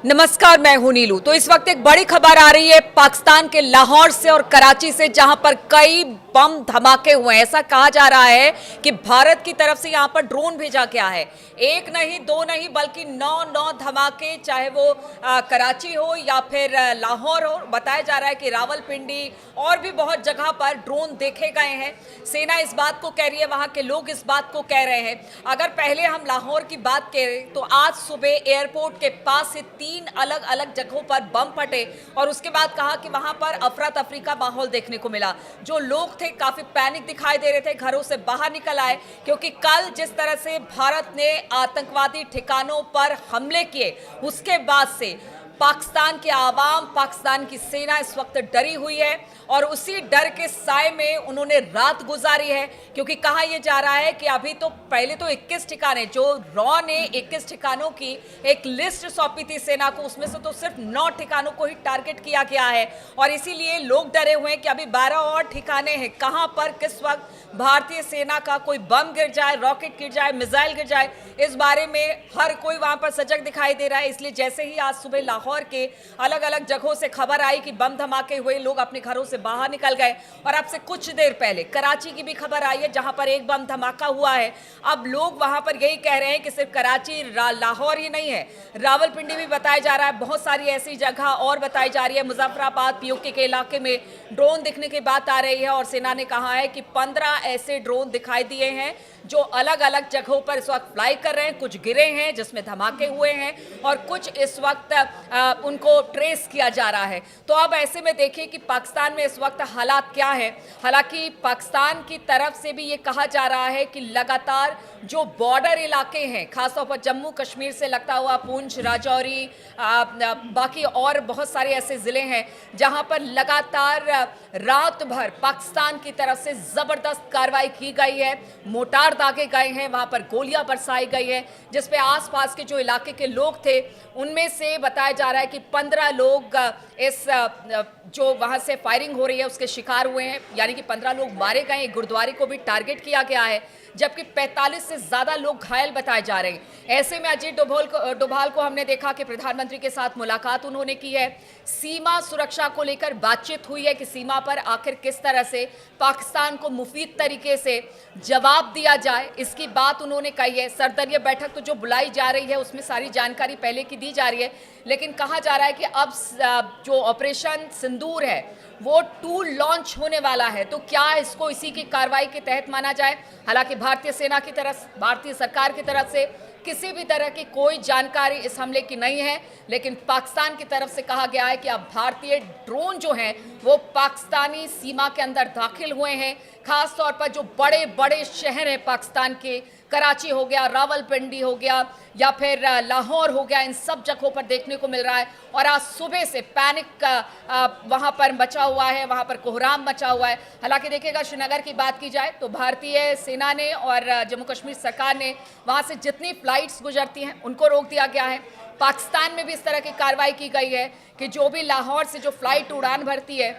नमस्कार, मैं हूं नीलू। तो इस वक्त एक बड़ी खबर आ रही है पाकिस्तान के लाहौर से और कराची से, जहां पर कई बम धमाके हुए हैं। ऐसा कहा जा रहा है कि भारत की तरफ से यहां पर ड्रोन भेजा गया है। एक नहीं, दो नहीं, बल्कि 9 धमाके, चाहे वो कराची हो या फिर लाहौर हो। बताया जा रहा है कि रावलपिंडी और भी बहुत जगह पर ड्रोन देखे गए हैं। सेना इस बात को कह रही है, वहां के लोग इस बात को कह रहे हैं। अगर पहले हम लाहौर की बात करें तो आज सुबह एयरपोर्ट के पास से 3 अलग अलग जगहों पर बम फटे और उसके बाद कहा कि वहां पर अफरा तफरी का माहौल देखने को मिला। जो लोग थे काफी पैनिक दिखाई दे रहे थे, घरों से बाहर निकल आए, क्योंकि कल जिस तरह से भारत ने आतंकवादी ठिकानों पर हमले किए, उसके बाद से पाकिस्तान के आवाम, पाकिस्तान की सेना इस वक्त डरी हुई है और उसी डर के साए में उन्होंने रात गुजारी है। क्योंकि कहा यह जा रहा है कि अभी तो पहले तो 21 ठिकाने, जो रॉ ने 21 ठिकानों की एक लिस्ट सौंपी थी सेना को, उसमें से तो सिर्फ 9 ठिकानों को ही टारगेट किया गया है और इसीलिए लोग डरे हुए हैं कि अभी 12 और ठिकाने हैं। कहां पर किस वक्त भारतीय सेना का कोई बम गिर जाए, रॉकेट गिर जाए, मिसाइल गिर जाए, इस बारे में हर कोई वहां पर सजग दिखाई दे रहा है। इसलिए जैसे ही आज सुबह लाहौर के अलग अलग जगहों से खबर आई कि बम धमाके हुए, लोग अपने घरों से बाहर निकल गए। और अब से कुछ देर पहले कराची की भी खबर आई है, जहां पर एक बम धमाका हुआ है। अब लोग वहां पर यही कह रहे हैं कि सिर्फ कराची, लाहौर ही नहीं है, रावलपिंडी भी बताया जा रहा है। बहुत सारी ऐसी जगह और बताई जा रही है। मुजफ्फराबाद, पीओके के इलाके में ड्रोन दिखने की बात आ रही है और सेना ने कहा है कि 15 ऐसे ड्रोन दिखाई दिए हैं जो अलग अलग जगहों पर इस वक्त फ्लाई कर रहे हैं। कुछ गिरे हैं जिसमें धमाके हुए हैं और कुछ इस वक्त उनको ट्रेस किया जा रहा है। तो अब ऐसे में देखिए कि पाकिस्तान में इस वक्त हालात क्या है। हालांकि पाकिस्तान की तरफ से भी ये कहा जा रहा है कि लगातार जो बॉर्डर इलाके हैं, खासतौर पर जम्मू कश्मीर से लगता हुआ पुंछ, राजौरी, बाकी और बहुत सारे ऐसे ज़िले हैं जहां पर लगातार रात भर पाकिस्तान की तरफ से ज़बरदस्त कार्रवाई की गई है। मोटार दागे गए हैं, वहां पर गोलियां बरसाई गई है, जिसपे आसपास के जो इलाके के लोग थे उनमें से बताया जा रहा है कि 15 लोग इस जो वहां से फायरिंग हो रही है उसके शिकार हुए हैं। यानी कि 15 लोग मारे गए। गुरुद्वारे को भी टारगेट किया गया है, जबकि 45 से ज्यादा लोग घायल बताए जा रहे हैं। ऐसे में अजीत डोभाल को हमने देखा कि प्रधानमंत्री के साथ मुलाकात उन्होंने की है। सीमा सुरक्षा को लेकर बातचीत हुई है कि सीमा पर आखिर किस तरह से पाकिस्तान को मुफीद तरीके से जवाब दिया जाए, इसकी बात उन्होंने कही है। सर्वदलीय बैठक तो जो बुलाई जा रही है उसमें सारी जानकारी पहले की दी जा रही है, लेकिन कहा जा रहा है कि अब जो ऑपरेशन सिंदूर है वो टूल लॉन्च होने वाला है। तो क्या इसको इसी की कार्रवाई के तहत माना जाए? हालांकि भारतीय सेना की तरफ, भारतीय सरकार की तरफ से किसी भी तरह की कोई जानकारी इस हमले की नहीं है, लेकिन पाकिस्तान की तरफ से कहा गया है कि अब भारतीय ड्रोन जो हैं वो पाकिस्तानी सीमा के अंदर दाखिल हुए हैं। खास तौर पर जो बड़े बड़े शहर हैं पाकिस्तान के, कराची हो गया, रावलपिंडी हो गया या फिर लाहौर हो गया, इन सब जगहों पर देखने को मिल रहा है। और आज सुबह से पैनिक वहां पर मचा हुआ है, वहां पर कोहराम मचा हुआ है। हालांकि देखिएगा, श्रीनगर की बात की जाए तो भारतीय सेना ने और जम्मू कश्मीर सरकार ने वहां से जितनी फ्लाइट्स गुजरती हैं उनको रोक दिया गया है। पाकिस्तान में भी इस तरह की कार्रवाई की गई है कि जो भी लाहौर से जो फ्लाइट उड़ान भरती है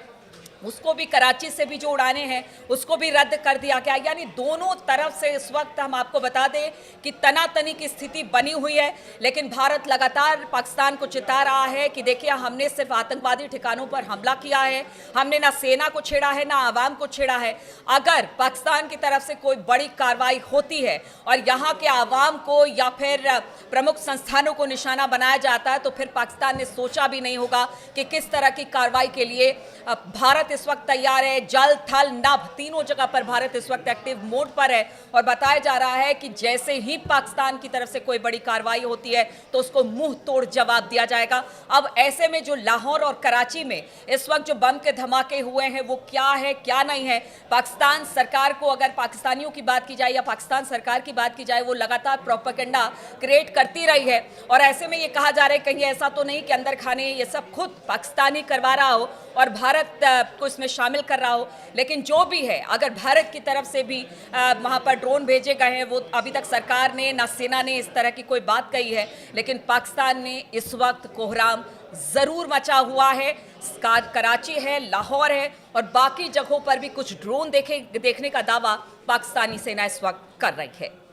उसको भी, कराची से भी जो उड़ाने हैं उसको भी रद्द कर दिया गया। यानी दोनों तरफ से इस वक्त हम आपको बता दें कि तनातनी की स्थिति बनी हुई है। लेकिन भारत लगातार पाकिस्तान को चिता रहा है कि देखिए, हमने सिर्फ आतंकवादी ठिकानों पर हमला किया है, हमने ना सेना को छेड़ा है ना आवाम को छेड़ा है। अगर पाकिस्तान की तरफ से कोई बड़ी कार्रवाई होती है और यहाँ के आवाम को या फिर प्रमुख संस्थानों को निशाना बनाया जाता है तो फिर पाकिस्तान ने सोचा भी नहीं होगा कि किस तरह की कार्रवाई के लिए भारत इस वक्त तैयार है। जल, थल, नभ, तीनों जगह पर भारत इस वक्त एक्टिव मोड पर है और बताया जा रहा है कि जैसे ही पाकिस्तान की तरफ से कोई बड़ी कार्रवाई होती है तो उसको मुंह तोड़ जवाब दिया जाएगा। अब ऐसे में जो लाहौर और कराची में इस वक्त जो बम के धमाके हुए हैं वो क्या है, क्या नहीं है, पाकिस्तान सरकार को, अगर पाकिस्तानियों की बात की जाए या पाकिस्तान सरकार की बात की जाए, वो लगातार प्रोपेगेंडा क्रिएट करती रही है। और ऐसे में ये कहा जा रहा है कहीं ऐसा तो नहीं कि अंदर खाने ये सब खुद पाकिस्तानी करवा रहा हो और भारत को इसमें शामिल कर रहा हो। लेकिन जो भी है, अगर भारत की तरफ से भी वहां पर ड्रोन भेजे गए हैं, वो अभी तक सरकार ने ना सेना ने इस तरह की कोई बात कही है, लेकिन पाकिस्तान ने इस वक्त कोहराम जरूर मचा हुआ है। कराची है, लाहौर है और बाकी जगहों पर भी कुछ ड्रोन देखने का दावा पाकिस्तानी सेना इस वक्त कर रही है।